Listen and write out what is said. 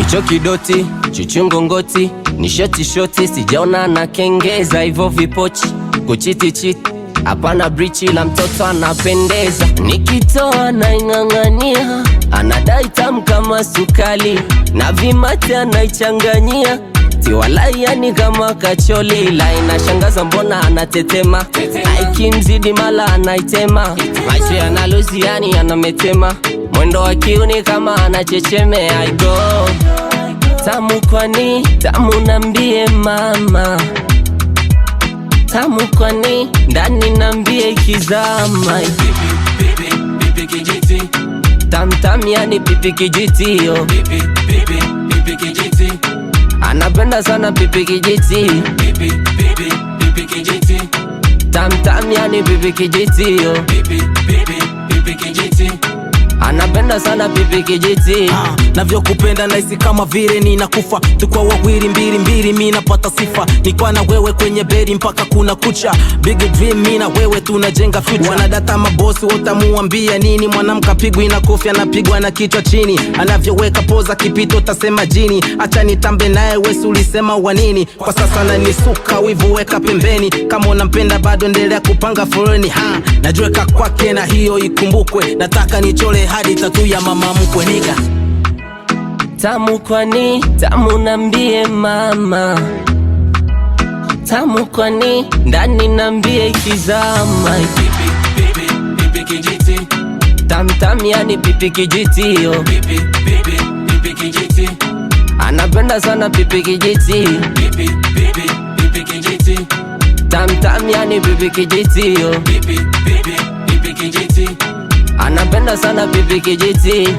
Hicho kidoti, chuchungo ngoti, ni shoti, sijaona na kengeza hivyo vipochi. Kuchiti, hapana brichi la mtoto anapendeza. Nikitoa na ingangania, anadai tamu kama sukali, na vimate anaichanganyia, tiwalai yani kama kacholi. La inashangaza mbona anatetema, aikimzidi mala anaitema. Macho yanalozi yani anametema, mwendo wa kiuni kama anachecheme. I go tamu kwani tamu nambie mama, tamu kwani ndani nambie kizama. Pipi kijiti, tam yani pipi kijiti yo. Pipi kijiti, anapenda sana pipi kijiti. Pipi kijiti, tam yani pipi kijiti yo. Pipi kijiti, anapenda sana pipi kijiti. Navyo kupenda naisi kama vile ninakufa. Tukwa wawili mbili mi napata sifa. Nikwa na wewe kwenye bedi mpaka kuna kucha. Big dream mi na wewe tunajenga future. Wanadata mabosi watamuambia nini? Mwanamka pigwi na kofi anapigwa na kichwa chini. Anavyoweka poza kipito tasema jini. Acha nitambe naye wesu ulisema wanini? Kwa sasa nanisuka wivu weka pembeni. Kama unampenda bado endelea kupanga foleni. Najiweka kwake na hiyo ikumbukwe. Nataka nichole hadi tatu ya mama mkwe niga. Tamu kwani tamu nambie mama, tamu kwani ndani nambie kizama. Pipi kijiti, tam yani pipi kijiti yo. Pipi kijiti, anapenda sana pipi kijiti. Pipi kijiti, tam yani pipi kijiti yo. Pipi kijiti, anapenda sana pipi kijiti.